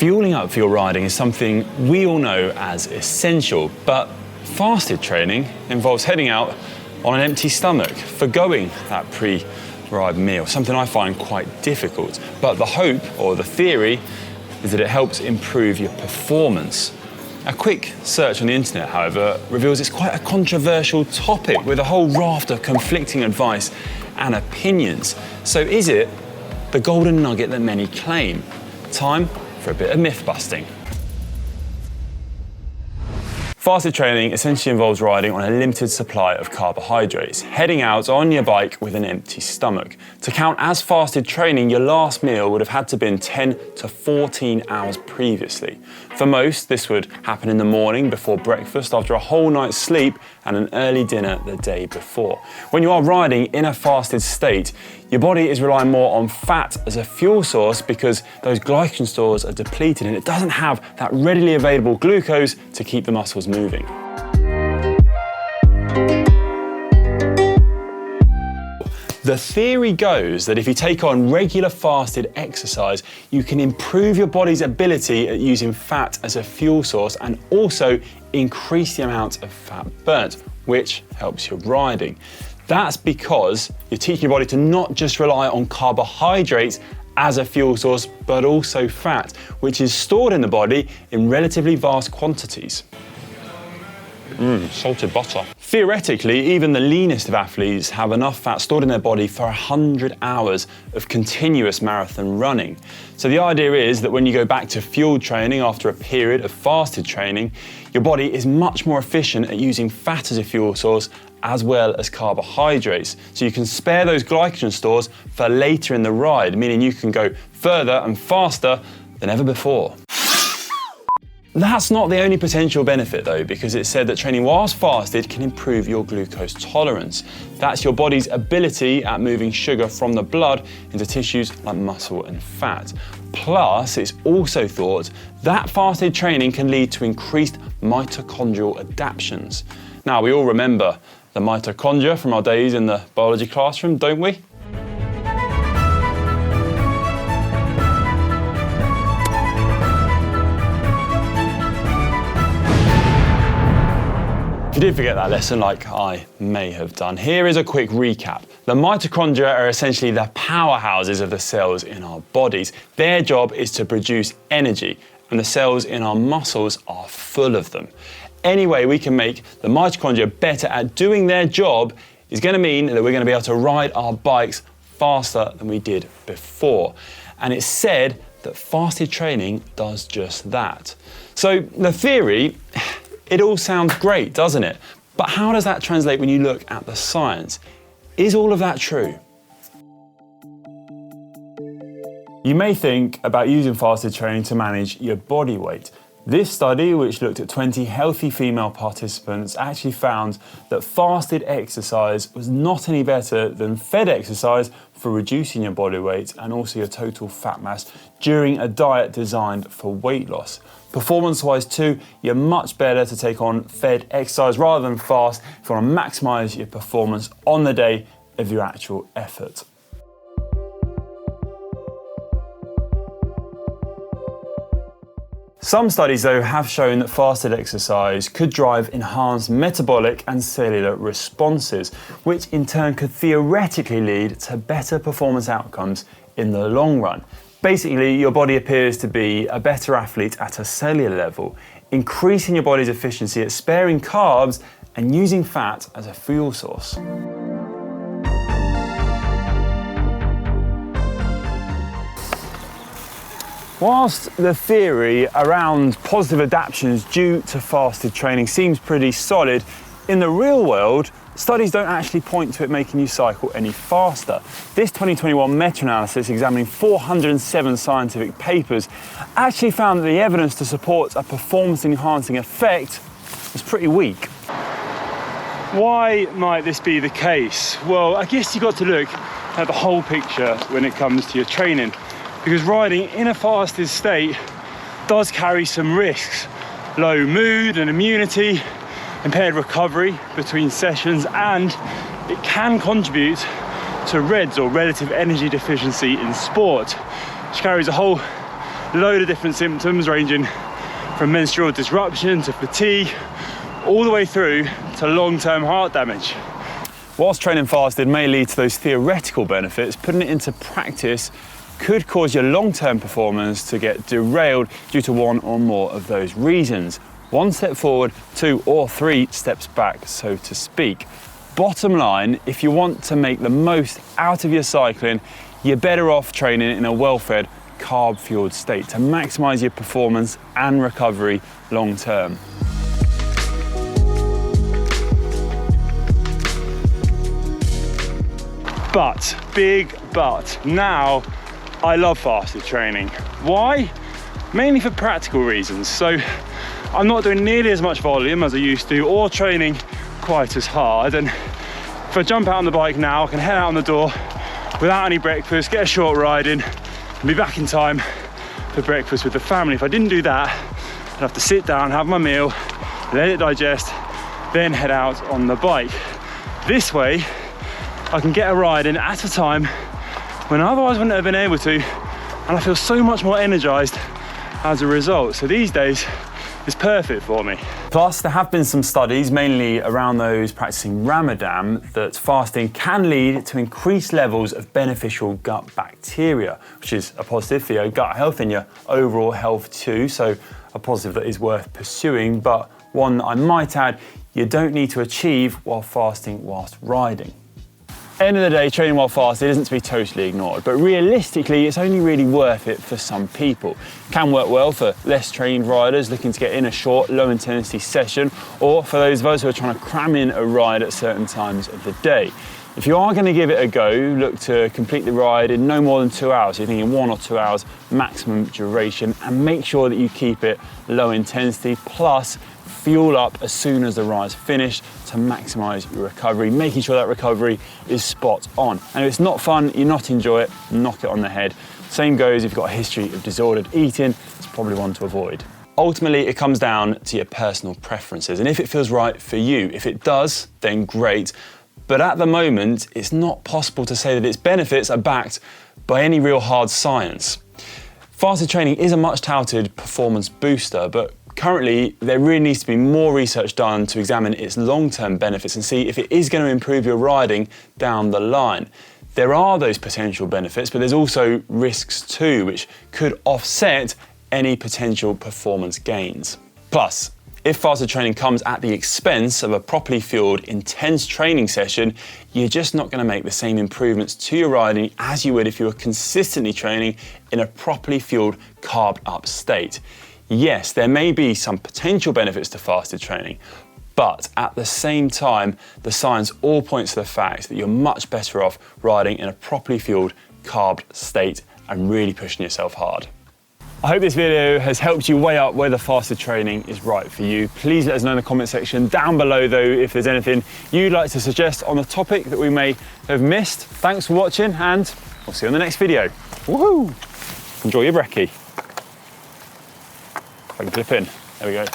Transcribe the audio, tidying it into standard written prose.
Fueling up for your riding is something we all know as essential, but fasted training involves heading out on an empty stomach, forgoing that pre-ride meal, something I find quite difficult. But the hope, or the theory, is that it helps improve your performance. A quick search on the internet, however, reveals it's quite a controversial topic with a whole raft of conflicting advice and opinions. So is it the golden nugget that many claim? Time for a bit of myth busting. Fasted training essentially involves riding on a limited supply of carbohydrates, heading out on your bike with an empty stomach. To count as fasted training, your last meal would have had to been 10 to 14 hours previously. For most, this would happen in the morning before breakfast, after a whole night's sleep and an early dinner the day before. When you are riding in a fasted state, your body is relying more on fat as a fuel source because those glycogen stores are depleted and it doesn't have that readily available glucose to keep the muscles moving. The theory goes that if you take on regular fasted exercise, you can improve your body's ability at using fat as a fuel source and also increase the amount of fat burnt, which helps your riding. That's because you're teaching your body to not just rely on carbohydrates as a fuel source, but also fat, which is stored in the body in relatively vast quantities. Salted butter. Theoretically, even the leanest of athletes have enough fat stored in their body for 100 hours of continuous marathon running. So the idea is that when you go back to fuel training after a period of fasted training, your body is much more efficient at using fat as a fuel source as well as carbohydrates. So you can spare those glycogen stores for later in the ride, meaning you can go further and faster than ever before. That's not the only potential benefit though, because it's said that training whilst fasted can improve your glucose tolerance. That's your body's ability at moving sugar from the blood into tissues like muscle and fat. Plus, it's also thought that fasted training can lead to increased mitochondrial adaptations. Now, we all remember the mitochondria from our days in the biology classroom, don't we? If you did forget that lesson, like I may have done, here is a quick recap. The mitochondria are essentially the powerhouses of the cells in our bodies. Their job is to produce energy, and the cells in our muscles are full of them. Any way we can make the mitochondria better at doing their job is going to mean that we're going to be able to ride our bikes faster than we did before. And it's said that fasted training does just that. So the theory, it all sounds great, doesn't it? But how does that translate when you look at the science? Is all of that true? You may think about using fasted training to manage your body weight. This study, which looked at 20 healthy female participants, actually found that fasted exercise was not any better than fed exercise for reducing your body weight and also your total fat mass during a diet designed for weight loss. Performance-wise too, you're much better to take on fed exercise rather than fast if you want to maximise your performance on the day of your actual effort. Some studies though have shown that fasted exercise could drive enhanced metabolic and cellular responses, which in turn could theoretically lead to better performance outcomes in the long run. Basically, your body appears to be a better athlete at a cellular level, increasing your body's efficiency at sparing carbs and using fat as a fuel source. Whilst the theory around positive adaptations due to fasted training seems pretty solid, in the real world, studies don't actually point to it making you cycle any faster. This 2021 meta-analysis examining 407 scientific papers actually found that the evidence to support a performance-enhancing effect was pretty weak. Why might this be the case? Well, I guess you've got to look at the whole picture when it comes to your training, because riding in a fasted state does carry some risks. Low mood and immunity, impaired recovery between sessions, and it can contribute to REDS, or relative energy deficiency in sport, which carries a whole load of different symptoms ranging from menstrual disruption to fatigue, all the way through to long-term heart damage. Whilst training fasted may lead to those theoretical benefits, putting it into practice could cause your long-term performance to get derailed due to one or more of those reasons. One step forward, 2 or 3 steps back, so to speak. Bottom line, if you want to make the most out of your cycling, you're better off training in a well-fed, carb-fueled state to maximise your performance and recovery long-term. But, big but, now I love fasted training. Why? Mainly for practical reasons. So I'm not doing nearly as much volume as I used to, or training quite as hard. And if I jump out on the bike now, I can head out on the door without any breakfast, get a short ride in, and be back in time for breakfast with the family. If I didn't do that, I'd have to sit down, have my meal, let it digest, then head out on the bike. This way, I can get a ride in at a time when I otherwise wouldn't have been able to, and I feel so much more energized as a result. So these days, it's perfect for me. Plus, there have been some studies, mainly around those practicing Ramadan, that fasting can lead to increased levels of beneficial gut bacteria, which is a positive for your gut health and your overall health too. So a positive that is worth pursuing, but one that I might add, you don't need to achieve while fasting whilst riding. End of the day, training while fasted isn't to be totally ignored, but realistically, it's only really worth it for some people. It can work well for less trained riders looking to get in a short, low intensity session, or for those of us who are trying to cram in a ride at certain times of the day. If you are going to give it a go, look to complete the ride in no more than 2 hours. You're thinking 1 or 2 hours maximum duration, and make sure that you keep it low intensity, plus fuel up as soon as the ride's finished to maximise your recovery, making sure that recovery is spot on. And if it's not fun, you not enjoy it, knock it on the head. Same goes if you've got a history of disordered eating, it's probably one to avoid. Ultimately, it comes down to your personal preferences, and if it feels right for you. If it does, then great. But at the moment, it's not possible to say that its benefits are backed by any real hard science. Fasted training is a much touted performance booster, but currently, there really needs to be more research done to examine its long-term benefits and see if it is going to improve your riding down the line. There are those potential benefits, but there's also risks too, which could offset any potential performance gains. Plus, if fasted training comes at the expense of a properly fueled, intense training session, you're just not going to make the same improvements to your riding as you would if you were consistently training in a properly fueled, carb-up state. Yes, there may be some potential benefits to fasted training, but at the same time, the science all points to the fact that you're much better off riding in a properly fueled, carb state and really pushing yourself hard. I hope this video has helped you weigh up whether fasted training is right for you. Please let us know in the comment section down below though if there's anything you'd like to suggest on the topic that we may have missed. Thanks for watching, and we'll see you on the next video. Woohoo! Enjoy your brekkie. If I can clip in, there we go.